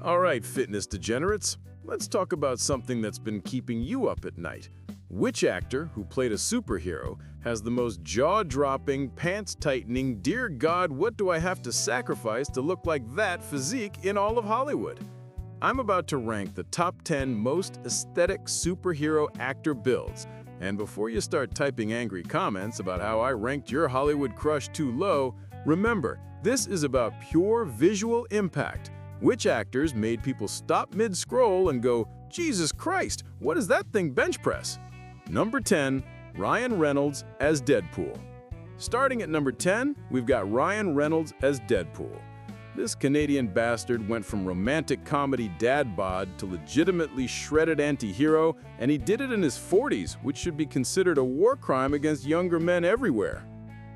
All right, fitness degenerates, let's talk about something that's been keeping you up at night. Which actor who played a superhero has the most jaw-dropping, pants-tightening, dear God, what do I have to sacrifice to look like that physique in all of Hollywood? I'm about to rank the top 10 most aesthetic superhero actor builds. And before you start typing angry comments about how I ranked your Hollywood crush too low, remember, this is about pure visual impact. Which actors made people stop mid-scroll and go, Jesus Christ, what is that thing bench press? Number 10, Ryan Reynolds as Deadpool. Starting at number 10, we've got Ryan Reynolds as Deadpool. This Canadian bastard went from romantic comedy dad bod to legitimately shredded anti-hero, and he did it in his 40s, which should be considered a war crime against younger men everywhere.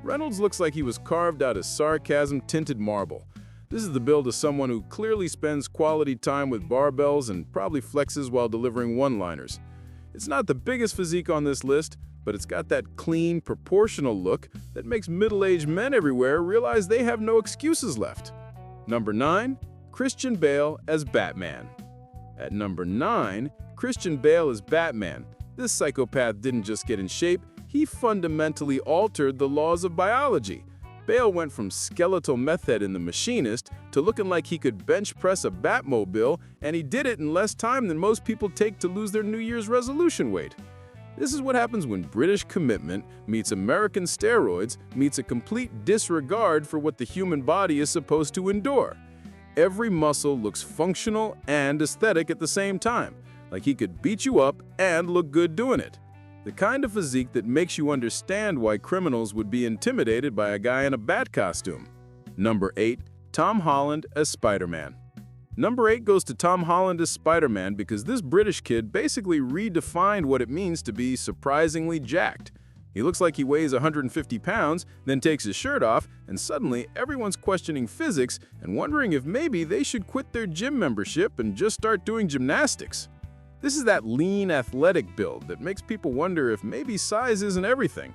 Reynolds looks like he was carved out of sarcasm-tinted marble. This is the build of someone who clearly spends quality time with barbells and probably flexes while delivering one-liners. It's not the biggest physique on this list, but it's got that clean, proportional look that makes middle-aged men everywhere realize they have no excuses left. Number 9, Christian Bale as Batman. At number 9, Christian Bale as Batman. This psychopath didn't just get in shape, he fundamentally altered the laws of biology. Bale went from skeletal meth head in The Machinist to looking like he could bench press a Batmobile, and he did it in less time than most people take to lose their New Year's resolution weight. This is what happens when British commitment meets American steroids meets a complete disregard for what the human body is supposed to endure. Every muscle looks functional and aesthetic at the same time, like he could beat you up and look good doing it. The kind of physique that makes you understand why criminals would be intimidated by a guy in a bat costume. Number 8, Tom Holland as Spider-Man. Number 8 goes to Tom Holland as Spider-Man because this British kid basically redefined what it means to be surprisingly jacked. He looks like he weighs 150 pounds, then takes his shirt off, and suddenly everyone's questioning physics and wondering if maybe they should quit their gym membership and just start doing gymnastics. This is that lean, athletic build that makes people wonder if maybe size isn't everything.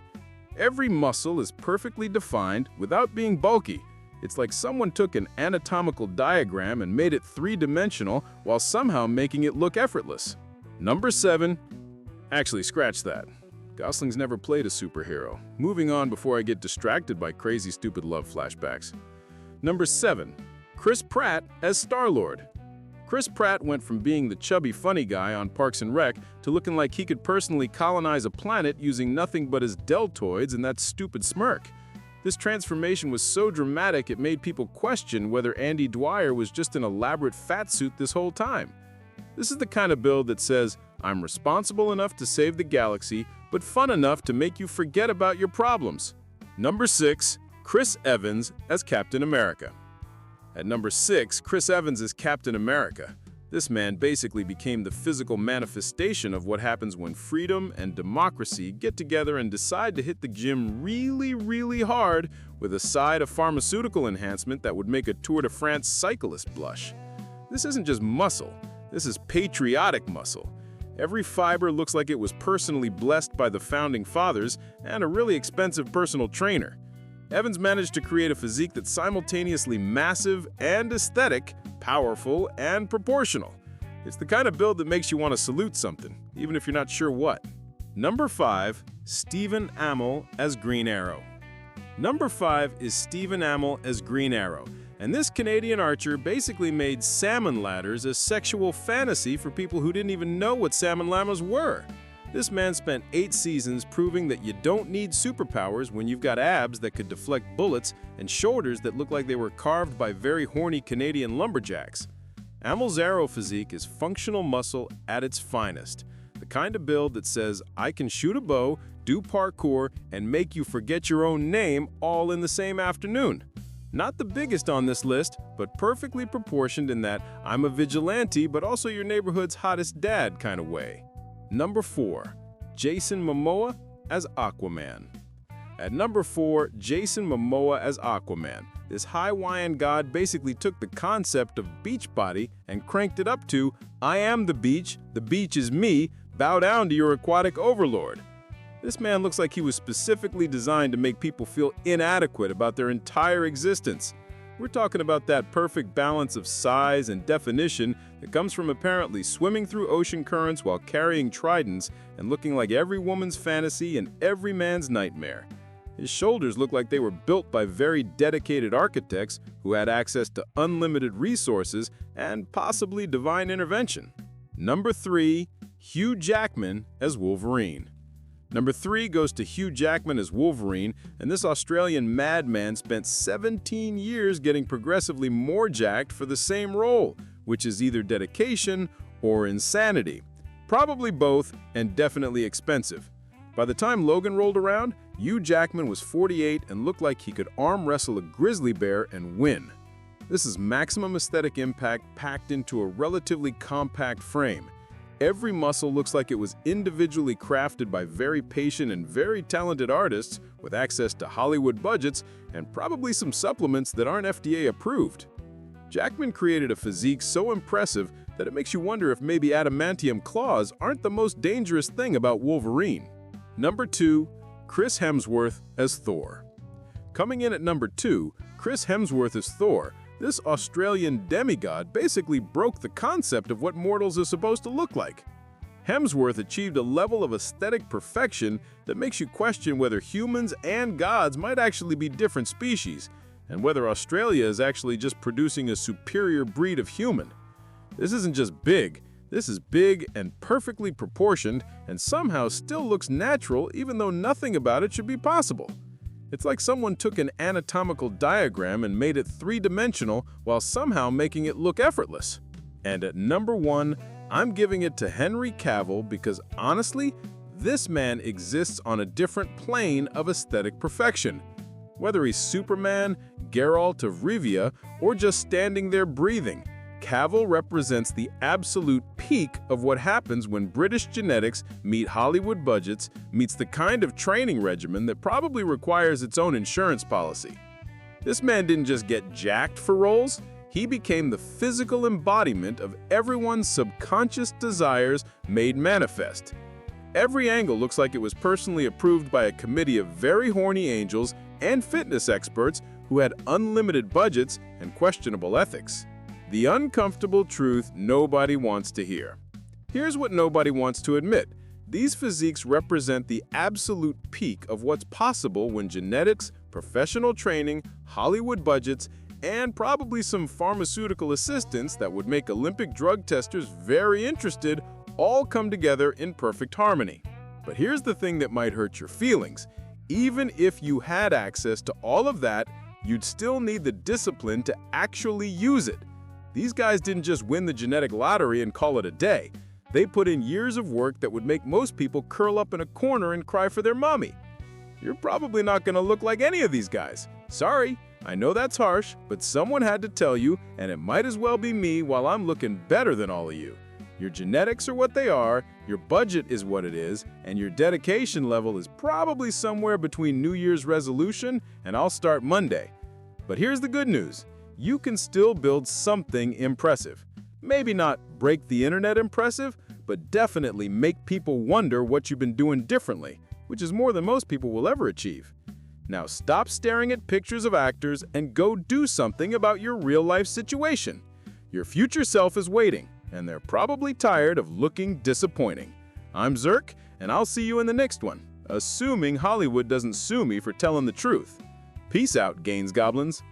Every muscle is perfectly defined without being bulky. It's like someone took an anatomical diagram and made it three-dimensional while somehow making it look effortless. Number 7. Actually, scratch that. Gosling's never played a superhero. Moving on before I get distracted by crazy, stupid love flashbacks. Number 7. Chris Pratt as Star-Lord. Chris Pratt went from being the chubby funny guy on Parks and Rec to looking like he could personally colonize a planet using nothing but his deltoids and that stupid smirk. This transformation was so dramatic it made people question whether Andy Dwyer was just an elaborate fat suit this whole time. This is the kind of build that says, I'm responsible enough to save the galaxy, but fun enough to make you forget about your problems. Number 6, Chris Evans as Captain America. At number 6, Chris Evans as Captain America. This man basically became the physical manifestation of what happens when freedom and democracy get together and decide to hit the gym really, really hard with a side of pharmaceutical enhancement that would make a Tour de France cyclist blush. This isn't just muscle, this is patriotic muscle. Every fiber looks like it was personally blessed by the founding fathers and a really expensive personal trainer. Evans managed to create a physique that's simultaneously massive and aesthetic, powerful and proportional. It's the kind of build that makes you want to salute something, even if you're not sure what. Number 5, Stephen Amell as Green Arrow. Number 5 is Stephen Amell as Green Arrow, and this Canadian archer basically made salmon ladders a sexual fantasy for people who didn't even know what salmon llamas were. This man spent 8 seasons proving that you don't need superpowers when you've got abs that could deflect bullets and shoulders that look like they were carved by very horny Canadian lumberjacks. Amell's arrow physique is functional muscle at its finest. The kind of build that says, I can shoot a bow, do parkour, and make you forget your own name all in the same afternoon. Not the biggest on this list, but perfectly proportioned in that I'm a vigilante but also your neighborhood's hottest dad kind of way. Number 4, Jason Momoa as Aquaman. At number 4, Jason Momoa as Aquaman. This Hawaiian god basically took the concept of Beachbody and cranked it up to, I am the beach is me, bow down to your aquatic overlord. This man looks like he was specifically designed to make people feel inadequate about their entire existence. We're talking about that perfect balance of size and definition that comes from apparently swimming through ocean currents while carrying tridents and looking like every woman's fantasy and every man's nightmare. His shoulders look like they were built by very dedicated architects who had access to unlimited resources and possibly divine intervention. Number 3, Hugh Jackman as Wolverine. Number 3 goes to Hugh Jackman as Wolverine, and this Australian madman spent 17 years getting progressively more jacked for the same role, which is either dedication or insanity. Probably both, and definitely expensive. By the time Logan rolled around, Hugh Jackman was 48 and looked like he could arm wrestle a grizzly bear and win. This is maximum aesthetic impact packed into a relatively compact frame. Every muscle looks like it was individually crafted by very patient and very talented artists with access to Hollywood budgets and probably some supplements that aren't FDA approved. Jackman created a physique so impressive that it makes you wonder if maybe adamantium claws aren't the most dangerous thing about Wolverine. Number 2, Chris Hemsworth as Thor. Coming in at number 2, Chris Hemsworth as Thor. This Australian demigod basically broke the concept of what mortals are supposed to look like. Hemsworth achieved a level of aesthetic perfection that makes you question whether humans and gods might actually be different species, and whether Australia is actually just producing a superior breed of human. This isn't just big, this is big and perfectly proportioned and somehow still looks natural even though nothing about it should be possible. It's like someone took an anatomical diagram and made it three-dimensional while somehow making it look effortless. And at number 1, I'm giving it to Henry Cavill because honestly, this man exists on a different plane of aesthetic perfection. Whether he's Superman, Geralt of Rivia, or just standing there breathing, Cavill represents the absolute peak of what happens when British genetics meet Hollywood budgets, meets the kind of training regimen that probably requires its own insurance policy. This man didn't just get jacked for roles, he became the physical embodiment of everyone's subconscious desires made manifest. Every angle looks like it was personally approved by a committee of very horny angels and fitness experts who had unlimited budgets and questionable ethics. The uncomfortable truth nobody wants to hear. Here's what nobody wants to admit. These physiques represent the absolute peak of what's possible when genetics, professional training, Hollywood budgets, and probably some pharmaceutical assistance that would make Olympic drug testers very interested all come together in perfect harmony. But here's the thing that might hurt your feelings. Even if you had access to all of that, you'd still need the discipline to actually use it. These guys didn't just win the genetic lottery and call it a day. They put in years of work that would make most people curl up in a corner and cry for their mommy. You're probably not going to look like any of these guys. Sorry, I know that's harsh, but someone had to tell you, and it might as well be me while I'm looking better than all of you. Your genetics are what they are, your budget is what it is, and your dedication level is probably somewhere between New Year's resolution and I'll start Monday. But here's the good news. You can still build something impressive. Maybe not break the internet impressive, but definitely make people wonder what you've been doing differently, which is more than most people will ever achieve. Now stop staring at pictures of actors and go do something about your real-life situation. Your future self is waiting, and they're probably tired of looking disappointing. I'm Zirk, and I'll see you in the next one, assuming Hollywood doesn't sue me for telling the truth. Peace out, Gaines Goblins.